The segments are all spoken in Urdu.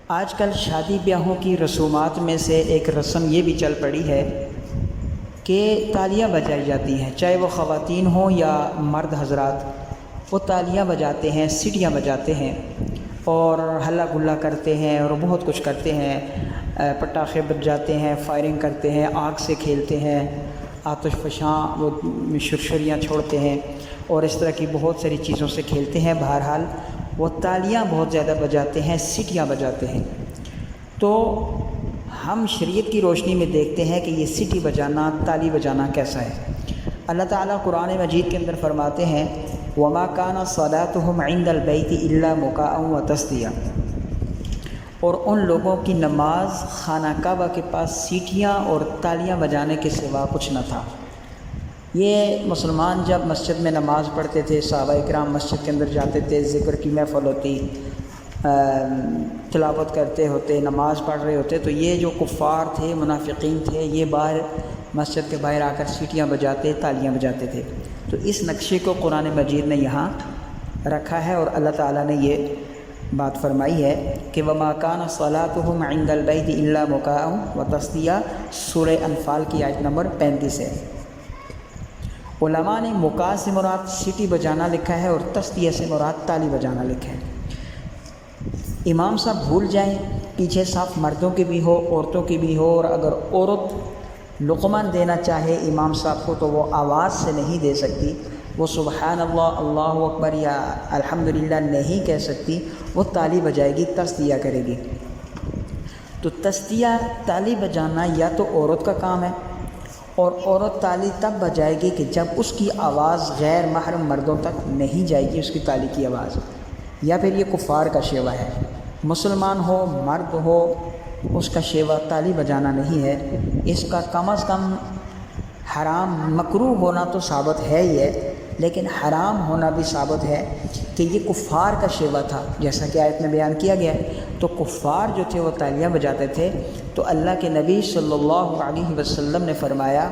آج کل شادی بیاہوں کی رسومات میں سے ایک رسم یہ بھی چل پڑی ہے کہ تالیاں بجائی جاتی ہیں، چاہے وہ خواتین ہوں یا مرد حضرات، وہ تالیاں بجاتے ہیں، سیٹیاں بجاتے ہیں اور ہلہ گلا کرتے ہیں اور بہت کچھ کرتے ہیں، پٹاخے بجاتے ہیں، فائرنگ کرتے ہیں، آگ سے کھیلتے ہیں، آتش فشاں وہ شرشریاں چھوڑتے ہیں اور اس طرح کی بہت ساری چیزوں سے کھیلتے ہیں۔ بہرحال وہ تالیاں بہت زیادہ بجاتے ہیں، سیٹیاں بجاتے ہیں۔ تو ہم شریعت کی روشنی میں دیکھتے ہیں کہ یہ سیٹی بجانا، تالی بجانا کیسا ہے۔ اللہ تعالیٰ قرآن مجید کے اندر فرماتے ہیں وَمَا كَانَ صَلَاتُهُمْ عِنْدَ الْبَيْتِ إِلَّا مُكَاءً وَتَصْدِيَةً، اور ان لوگوں کی نماز خانہ کعبہ کے پاس سیٹیاں اور تالیاں بجانے کے سوا کچھ نہ تھا۔ یہ مسلمان جب مسجد میں نماز پڑھتے تھے، صحابہ کرام مسجد کے اندر جاتے تھے، ذکر کی محفل ہوتی، تلاوت کرتے ہوتے، نماز پڑھ رہے ہوتے، تو یہ جو کفار تھے، منافقین تھے، یہ باہر مسجد کے باہر آ کر سیٹیاں بجاتے، تالیاں بجاتے تھے۔ تو اس نقشے کو قرآن مجید نے یہاں رکھا ہے اور اللہ تعالیٰ نے یہ بات فرمائی ہے کہ وَمَا كَانَ صَلَاتُهُمْ عِنْدَ الْبَيْتِ إِلَّا مُكَاءً وَتَصْدِيَةً، سورہ انفال کی آیت نمبر 35 ہے۔ علماء نے مکاء سے مراد سیٹی بجانا لکھا ہے اور تصدیہ سے مراد تالی بجانا لکھا ہے۔ امام صاحب بھول جائیں، پیچھے صاف مردوں کی بھی ہو، عورتوں کی بھی ہو، اور اگر عورت لقمان دینا چاہے امام صاحب کو تو وہ آواز سے نہیں دے سکتی، وہ سبحان اللہ، اللہ اکبر یا الحمدللہ نہیں کہہ سکتی، وہ تالی بجائے گی، تصدیہ کرے گی۔ تو تصدیہ، تالی بجانا یا تو عورت کا کام ہے، اور عورت تالی تب بجائے گی کہ جب اس کی آواز غیر محرم مردوں تک نہیں جائے گی، اس کی تالی کی آواز، یا پھر یہ کفار کا شیوہ ہے۔ مسلمان ہو، مرد ہو، اس کا شیوہ تالی بجانا نہیں ہے۔ اس کا کم از کم حرام، مکروہ ہونا تو ثابت ہے ہی ہے، لیکن حرام ہونا بھی ثابت ہے کہ یہ کفار کا شیوہ تھا، جیسا کہ آیت میں بیان کیا گیا ہے۔ تو کفار جو تھے وہ تالیاں بجاتے تھے، تو اللہ کے نبی صلی اللہ علیہ وسلم نے فرمایا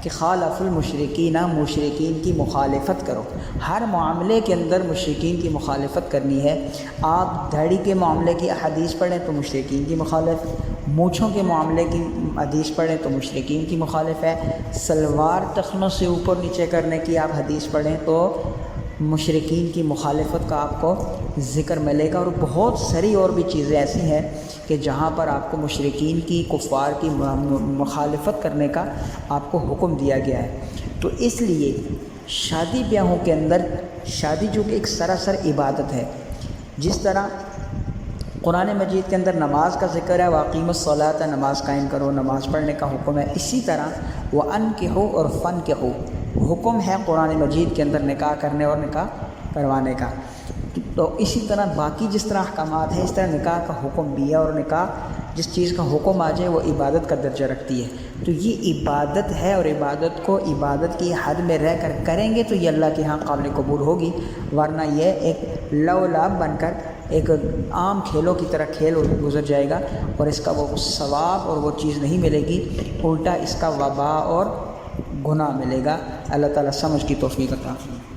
کہ خالف المشرکین، مشرکین کی مخالفت کرو۔ ہر معاملے کے اندر مشرکین کی مخالفت کرنی ہے۔ آپ داڑھی کے معاملے کی حدیث پڑھیں تو مشرکین کی مخالف، مونچھوں کے معاملے کی حدیث پڑھیں تو مشرکین کی مخالف ہے، سلوار ٹخنوں سے اوپر نیچے کرنے کی آپ حدیث پڑھیں تو مشرکین کی مخالفت کا آپ کو ذکر ملے گا۔ اور بہت ساری اور بھی چیزیں ایسی ہیں کہ جہاں پر آپ کو مشرکین کی، کفار کی مخالفت کرنے کا آپ کو حکم دیا گیا ہے۔ تو اس لیے شادی بیاہوں کے اندر، شادی جو کہ ایک سراسر عبادت ہے، جس طرح قرآن مجید کے اندر نماز کا ذکر ہے، وَأَقِیمُوا الصَّلَاةَ، نماز قائم کرو، نماز پڑھنے کا حکم ہے، اسی طرح وَأَنكِحُوا اور فَانكِحُوا حکم ہے قرآن مجید کے اندر نکاح کرنے اور نکاح کروانے کا۔ تو اسی طرح باقی جس طرح احکامات ہیں، اس طرح نکاح کا حکم بھی ہے، اور نکاح جس چیز کا حکم آ جائے وہ عبادت کا درجہ رکھتی ہے۔ تو یہ عبادت ہے، اور عبادت کو عبادت کی حد میں رہ کر کریں گے تو یہ اللہ کے ہاں قابل قبول ہوگی، ورنہ یہ ایک لولاب بن کر ایک عام کھیلوں کی طرح کھیل گزر جائے گا، اور اس کا وہ ثواب اور وہ چیز نہیں ملے گی، الٹا اس کا وبا اور گناہ ملے گا۔ اللہ تعالیٰ سمجھ کی توفیق عطا فرمائے۔